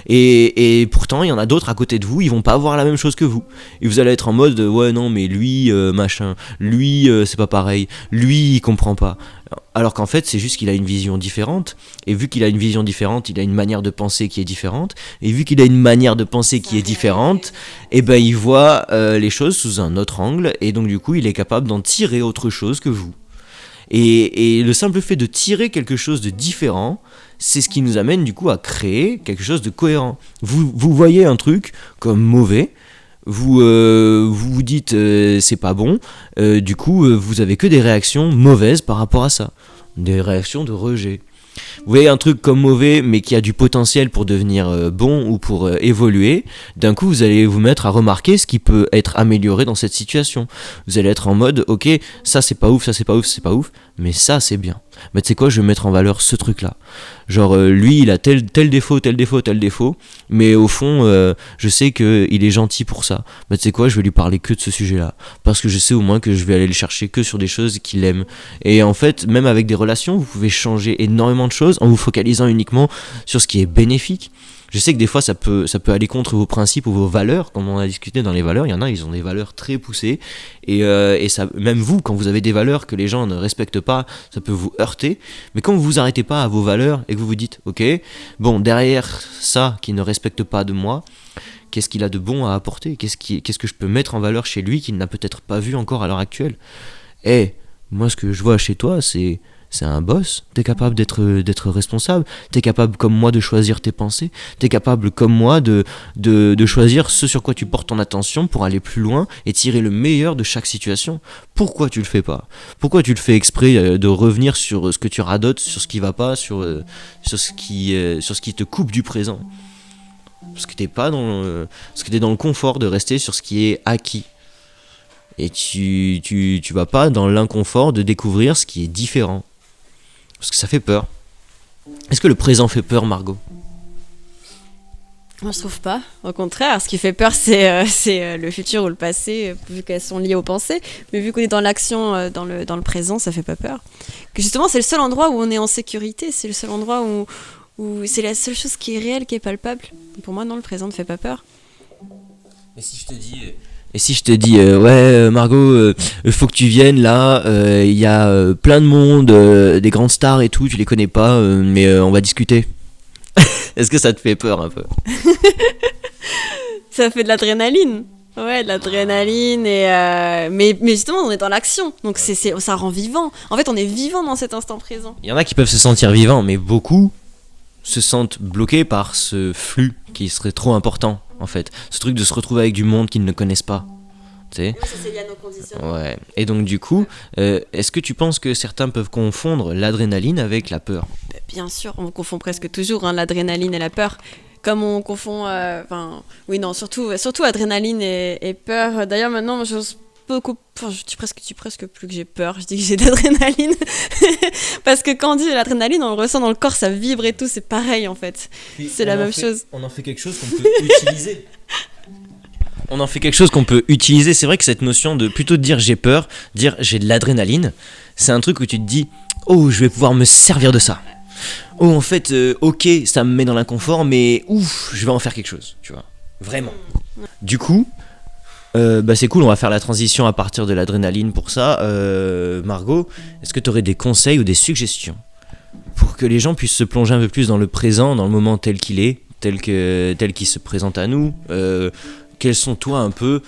Et pourtant il y en a d'autres à côté de vous, ils vont pas voir la même chose que vous. Et vous allez être en mode ouais non mais lui machin, lui c'est pas pareil, lui il comprend pas. Alors qu'en fait c'est juste qu'il a une vision différente, et vu qu'il a une vision différente, il a une manière de penser qui est différente, et vu qu'il a une manière de penser qui est différente, et ben il voit les choses sous un autre angle, et donc du coup il est capable d'en tirer autre chose que vous. Et le simple fait de tirer quelque chose de différent, c'est ce qui nous amène du coup à créer quelque chose de cohérent. Vous voyez un truc comme mauvais, vous dites c'est pas bon, du coup vous avez que des réactions mauvaises par rapport à ça, des réactions de rejet. Vous voyez un truc comme mauvais mais qui a du potentiel pour devenir bon ou pour évoluer, d'un coup vous allez vous mettre à remarquer ce qui peut être amélioré dans cette situation. Vous allez être en mode ok, ça c'est pas ouf, ça c'est pas ouf, c'est pas ouf, mais ça c'est bien. Mais tu sais quoi, je vais mettre en valeur ce truc là. Genre lui il a tel défaut, mais au fond je sais qu'il est gentil pour ça. Mais tu sais quoi, je vais lui parler que de ce sujet là, parce que je sais au moins que je vais aller le chercher que sur des choses qu'il aime. Et en fait même avec des relations vous pouvez changer énormément de choses en vous focalisant uniquement sur ce qui est bénéfique. Je sais que des fois ça peut aller contre vos principes ou vos valeurs, comme on a discuté dans les valeurs, il y en a, ils ont des valeurs très poussées, et ça, même vous, quand vous avez des valeurs que les gens ne respectent pas, ça peut vous heurter, mais quand vous vous arrêtez pas à vos valeurs et que vous vous dites, ok, bon, derrière ça qui ne respecte pas de moi, qu'est-ce qu'il a de bon à apporter, qu'est-ce que je peux mettre en valeur chez lui qu'il n'a peut-être pas vu encore à l'heure actuelle. Moi ce que je vois chez toi, c'est un boss, t'es capable d'être responsable, t'es capable comme moi de choisir tes pensées, t'es capable comme moi de choisir ce sur quoi tu portes ton attention pour aller plus loin et tirer le meilleur de chaque situation. Pourquoi tu le fais pas ? Pourquoi tu le fais exprès de revenir sur ce que tu radotes, sur ce qui va pas, sur ce qui te coupe du présent ? Parce que t'es dans le confort de rester sur ce qui est acquis. Et tu vas pas dans l'inconfort de découvrir ce qui est différent. Parce que ça fait peur. Est-ce que le présent fait peur, Margot ? Moi, je trouve pas. Au contraire, ce qui fait peur, c'est le futur ou le passé, vu qu'elles sont liées aux pensées. Mais vu qu'on est dans l'action, dans le présent, ça fait pas peur. Que justement, c'est le seul endroit où on est en sécurité. C'est le seul endroit où c'est la seule chose qui est réelle, qui est palpable. Pour moi, non, le présent ne fait pas peur. Et si je te dis ouais Margot, faut que tu viennes là, il y a plein de monde, des grandes stars et tout, tu les connais pas, mais on va discuter. Est-ce que ça te fait peur un peu ? Ça fait de l'adrénaline. Ouais, de l'adrénaline, mais justement on est dans l'action, donc ça rend vivant. En fait on est vivant dans cet instant présent. Il y en a qui peuvent se sentir vivants, mais beaucoup se sentent bloqués par ce flux qui serait trop important. En fait, ce truc de se retrouver avec du monde qu'ils ne connaissent pas. tu sais. Oui, ça c'est lié à nos conditions. Ouais. Et donc du coup, est-ce que tu penses que certains peuvent confondre l'adrénaline avec la peur? Bien sûr, on confond presque toujours l'adrénaline et la peur. Comme on confond, oui, non, surtout adrénaline et peur. D'ailleurs, maintenant, j'ose beaucoup, je dis presque plus que j'ai peur, je dis que j'ai d'adrénaline. Parce que quand on dit l'adrénaline, on le ressent dans le corps, ça vibre et tout, c'est pareil en fait. C'est la même chose. On en fait quelque chose qu'on peut utiliser. On en fait quelque chose qu'on peut utiliser. C'est vrai que cette notion de plutôt de dire j'ai peur, dire j'ai de l'adrénaline, c'est un truc où tu te dis, oh, je vais pouvoir me servir de ça. Oh, en fait, ok, ça me met dans l'inconfort, mais ouf, je vais en faire quelque chose, tu vois. Vraiment. Du coup, c'est cool, on va faire la transition à partir de l'adrénaline pour ça. Margot, est-ce que tu aurais des conseils ou des suggestions pour que les gens puissent se plonger un peu plus dans le présent, dans le moment tel qu'il est, tel qu'il se présente à nous? Quelles sont, toi, un peu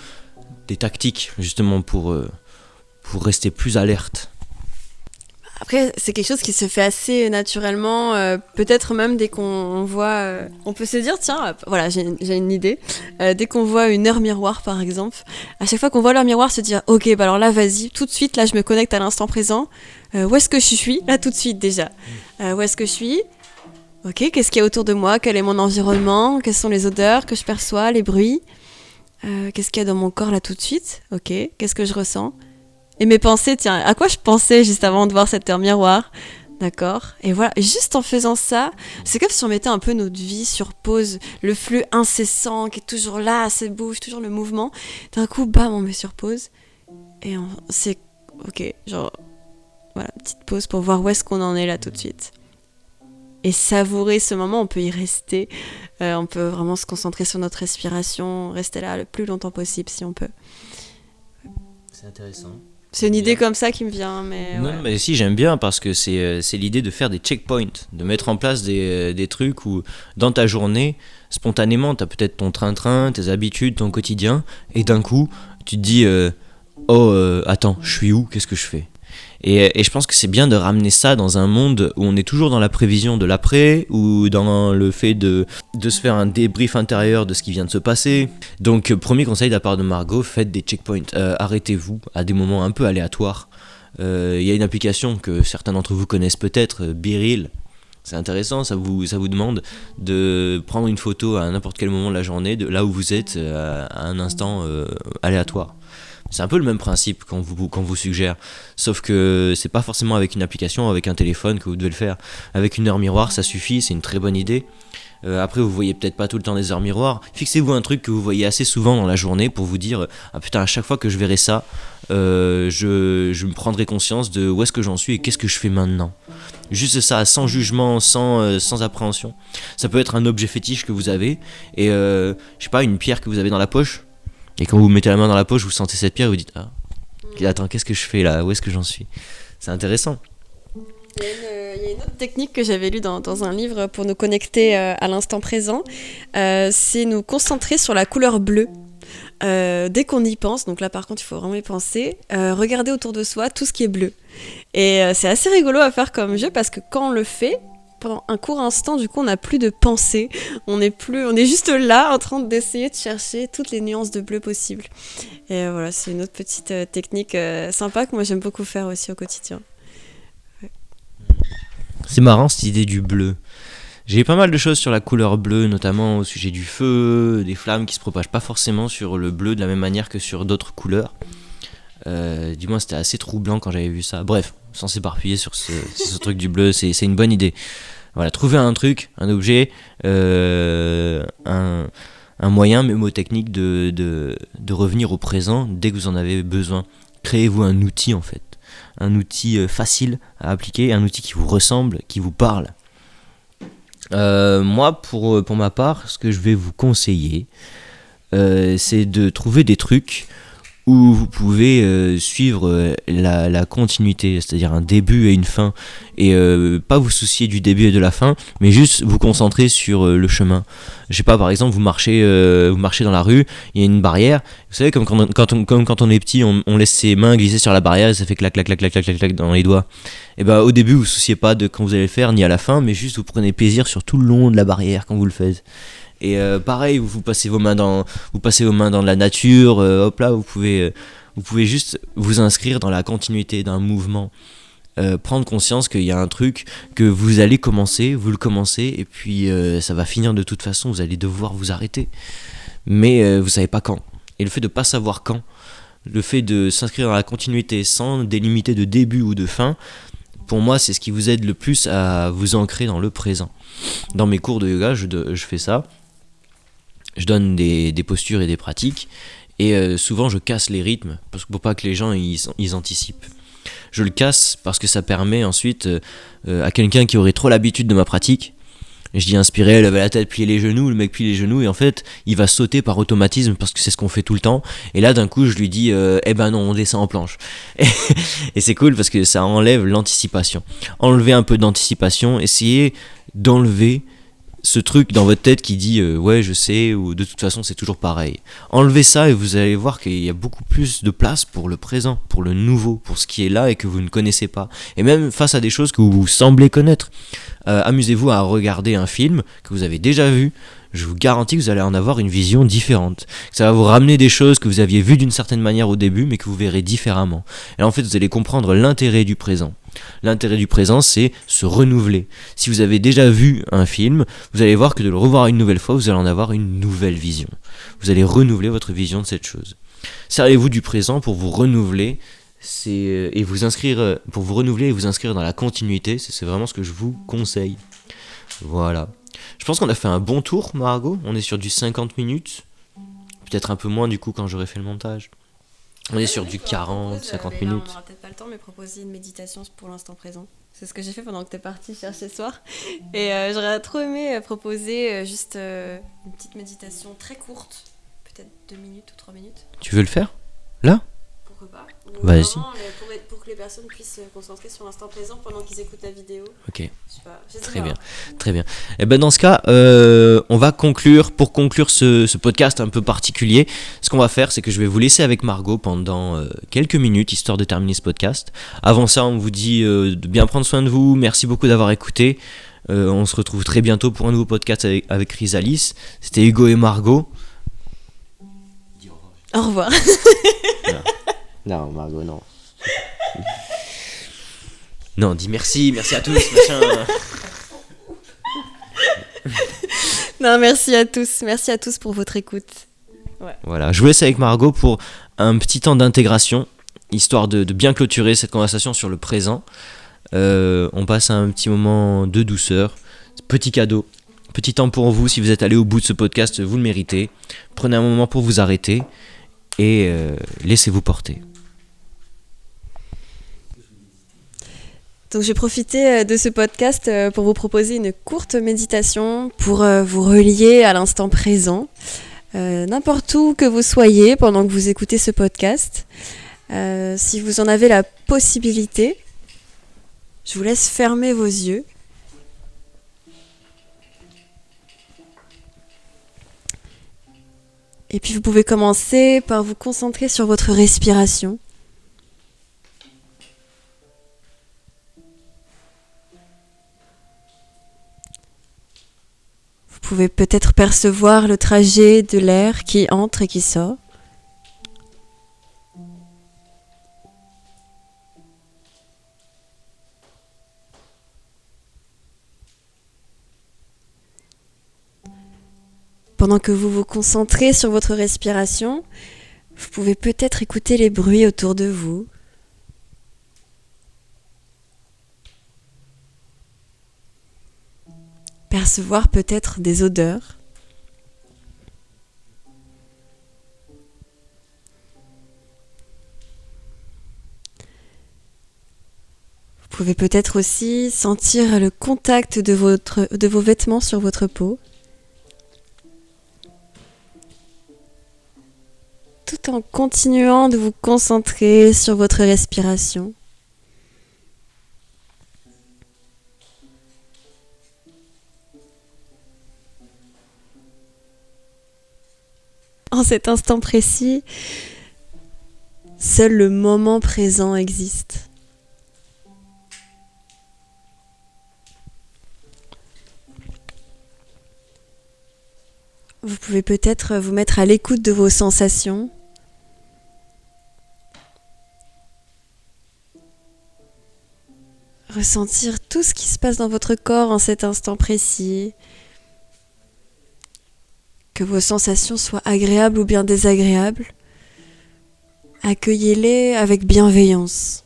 des tactiques, justement, pour rester plus alerte? Après, c'est quelque chose qui se fait assez naturellement, peut-être même dès qu'on voit... on peut se dire, tiens, voilà, j'ai une idée. Dès qu'on voit une heure miroir, par exemple, à chaque fois qu'on voit l'heure miroir, se dire, ok, bah alors là, vas-y, tout de suite, là, je me connecte à l'instant présent. Où est-ce que je suis? Là, tout de suite, déjà. Où est-ce que je suis? Ok, qu'est-ce qu'il y a autour de moi? Quel est mon environnement? Quelles sont les odeurs que je perçois, les bruits? Qu'est-ce qu'il y a dans mon corps, là, tout de suite? Ok, qu'est-ce que je ressens? Et mes pensées, tiens, à quoi je pensais juste avant de voir cette heure miroir? D'accord. Et voilà, juste en faisant ça, c'est comme si on mettait un peu notre vie sur pause, le flux incessant qui est toujours là, ça bouge, toujours le mouvement. D'un coup, bam, on met sur pause. Et c'est ok, genre, voilà, petite pause pour voir où est-ce qu'on en est là tout de suite. Et savourer ce moment, on peut y rester. On peut vraiment se concentrer sur notre respiration, rester là le plus longtemps possible si on peut. C'est intéressant. C'est une idée comme ça qui me vient, mais non, ouais. mais si, j'aime bien parce que c'est l'idée de faire des checkpoints, de mettre en place des trucs où dans ta journée, spontanément, t'as peut-être ton train-train, tes habitudes, ton quotidien, et d'un coup, tu te dis attends, je suis où? Qu'est-ce que je fais? Et je pense que c'est bien de ramener ça dans un monde où on est toujours dans la prévision de l'après, ou dans le fait de se faire un débrief intérieur de ce qui vient de se passer. Donc, premier conseil de la part de Margot, faites des checkpoints. Arrêtez-vous à des moments un peu aléatoires. Il y a une application que certains d'entre vous connaissent peut-être, BeReal. C'est intéressant, ça vous demande de prendre une photo à n'importe quel moment de la journée, de là où vous êtes, à un instant aléatoire. C'est un peu le même principe qu'on vous suggère, sauf que c'est pas forcément avec une application, avec un téléphone que vous devez le faire. Avec une heure miroir, ça suffit, c'est une très bonne idée. Après, vous voyez peut-être pas tout le temps des heures miroirs. Fixez-vous un truc que vous voyez assez souvent dans la journée pour vous dire ah putain, à chaque fois que je verrai ça, je me prendrai conscience de où est-ce que j'en suis et qu'est-ce que je fais maintenant. Juste ça, sans jugement, sans appréhension. Ça peut être un objet fétiche que vous avez et je sais pas, une pierre que vous avez dans la poche. Et quand vous mettez la main dans la poche, vous sentez cette pierre et vous dites ah, attends, qu'est-ce que je fais là? Où est-ce que j'en suis? C'est intéressant. Il y a une autre technique que j'avais lue dans un livre pour nous connecter à l'instant présent. C'est nous concentrer sur la couleur bleue. Dès qu'on y pense, donc là par contre il faut vraiment y penser, regarder autour de soi tout ce qui est bleu. Et c'est assez rigolo à faire comme jeu parce que quand on le fait, pendant un court instant, du coup, on n'a plus de pensée. On est juste là en train d'essayer de chercher toutes les nuances de bleu possibles. Et voilà, c'est une autre petite technique sympa que moi j'aime beaucoup faire aussi au quotidien. Ouais. C'est marrant cette idée du bleu. J'ai pas mal de choses sur la couleur bleue, notamment au sujet du feu, des flammes qui se propagent pas forcément sur le bleu de la même manière que sur d'autres couleurs. Du moins, c'était assez troublant quand j'avais vu ça. Bref, sans s'éparpiller sur ce truc du bleu, c'est une bonne idée. Voilà, trouver un truc, un objet, un moyen mémotechnique de revenir au présent dès que vous en avez besoin. Créez-vous un outil en fait. Un outil facile à appliquer, un outil qui vous ressemble, qui vous parle. Moi, pour ma part, ce que je vais vous conseiller, c'est de trouver des trucs où vous pouvez suivre la continuité, c'est-à-dire un début et une fin, et pas vous soucier du début et de la fin, mais juste vous concentrer sur le chemin. Je sais pas, par exemple, vous marchez dans la rue, il y a une barrière, vous savez, comme quand on est petit, on laisse ses mains glisser sur la barrière et ça fait clac clac clac clac clac clac clac dans les doigts. Et bah au début vous souciez pas de quand vous allez le faire, ni à la fin, mais juste vous prenez plaisir sur tout le long de la barrière quand vous le faites. Et pareil, vous passez vos mains dans la nature, hop là, vous pouvez juste vous inscrire dans la continuité d'un mouvement. Prendre conscience qu'il y a un truc que vous allez commencer, vous le commencez, et puis ça va finir de toute façon, vous allez devoir vous arrêter. Mais vous savez pas quand. Et le fait de pas savoir quand, le fait de s'inscrire dans la continuité sans délimiter de début ou de fin, pour moi c'est ce qui vous aide le plus à vous ancrer dans le présent. Dans mes cours de yoga, je fais ça. Je donne des postures et des pratiques, et souvent je casse les rythmes, pour pas que les gens ils anticipent. Je le casse parce que ça permet ensuite à quelqu'un qui aurait trop l'habitude de ma pratique, je dis inspirer, lever la tête, plier les genoux, le mec plie les genoux et en fait il va sauter par automatisme parce que c'est ce qu'on fait tout le temps, et là d'un coup je lui dis eh ben non, on descend en planche. Et c'est cool parce que ça enlève l'anticipation. Enlever un peu d'anticipation, essayez d'enlever ce truc dans votre tête qui dit ouais je sais, ou de toute façon c'est toujours pareil. Enlevez ça et vous allez voir qu'il y a beaucoup plus de place pour le présent, pour le nouveau, pour ce qui est là et que vous ne connaissez pas, et même face à des choses que vous semblez connaître. Amusez-vous à regarder un film que vous avez déjà vu, je vous garantis que vous allez en avoir une vision différente. Ça va vous ramener des choses que vous aviez vues d'une certaine manière au début mais que vous verrez différemment. Et en fait vous allez comprendre l'intérêt du présent. L'intérêt du présent, c'est se renouveler. Si vous avez déjà vu un film, vous allez voir que de le revoir une nouvelle fois, vous allez en avoir une nouvelle vision. Vous allez renouveler votre vision de cette chose. Servez-vous du présent pour vous renouveler, et vous inscrire, pour vous renouveler et vous inscrire dans la continuité. C'est vraiment ce que je vous conseille. Voilà. Je pense qu'on a fait un bon tour, Margot. On est sur du 50 minutes. Peut-être un peu moins du coup quand j'aurai fait le montage. On est sur du 40, 50 minutes. On n'aura peut-être pas le temps, mais proposer une méditation pour l'instant présent. C'est ce que j'ai fait pendant que t'es parti chercher ce soir. Et j'aurais trop aimé proposer juste une petite méditation très courte. Peut-être 2 minutes ou 3 minutes. Tu veux le faire là? Pourquoi pas? Vas-y. Pour que les personnes puissent se concentrer sur l'instant présent pendant qu'ils écoutent la vidéo. Ok. Je sais pas. Très bien, très bien. Et ben dans ce cas, on va conclure. Pour conclure ce podcast un peu particulier, ce qu'on va faire, c'est que je vais vous laisser avec Margot pendant quelques minutes, histoire de terminer ce podcast. Avant ça, on vous dit de bien prendre soin de vous. Merci beaucoup d'avoir écouté. On se retrouve très bientôt pour un nouveau podcast avec Chrysalis. C'était Hugo et Margot. Au revoir. Non, Margot, non. Non, dis merci à tous, machin. Non, merci à tous pour votre écoute. Ouais. Voilà, je vous laisse avec Margot pour un petit temps d'intégration, histoire de bien clôturer cette conversation sur le présent. On passe un petit moment de douceur, petit cadeau, petit temps pour vous. Si vous êtes allé au bout de ce podcast, vous le méritez. Prenez un moment pour vous arrêter et laissez-vous porter. Donc j'ai profité de ce podcast pour vous proposer une courte méditation pour vous relier à l'instant présent, n'importe où que vous soyez pendant que vous écoutez ce podcast. Si vous en avez la possibilité, je vous laisse fermer vos yeux. Et puis vous pouvez commencer par vous concentrer sur votre respiration. Vous pouvez peut-être percevoir le trajet de l'air qui entre et qui sort. Pendant que vous vous concentrez sur votre respiration, vous pouvez peut-être écouter les bruits autour de vous. Percevoir peut-être des odeurs. Vous pouvez peut-être aussi sentir le contact de vos vêtements sur votre peau, tout en continuant de vous concentrer sur votre respiration. En cet instant précis, seul le moment présent existe. Vous pouvez peut-être vous mettre à l'écoute de vos sensations. Ressentir tout ce qui se passe dans votre corps en cet instant précis. Que vos sensations soient agréables ou bien désagréables. Accueillez-les avec bienveillance,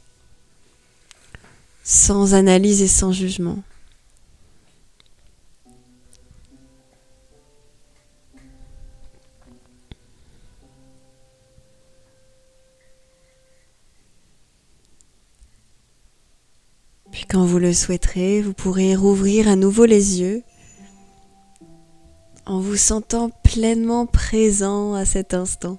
sans analyse et sans jugement. Puis quand vous le souhaiterez, vous pourrez rouvrir à nouveau les yeux en vous sentant pleinement présent à cet instant.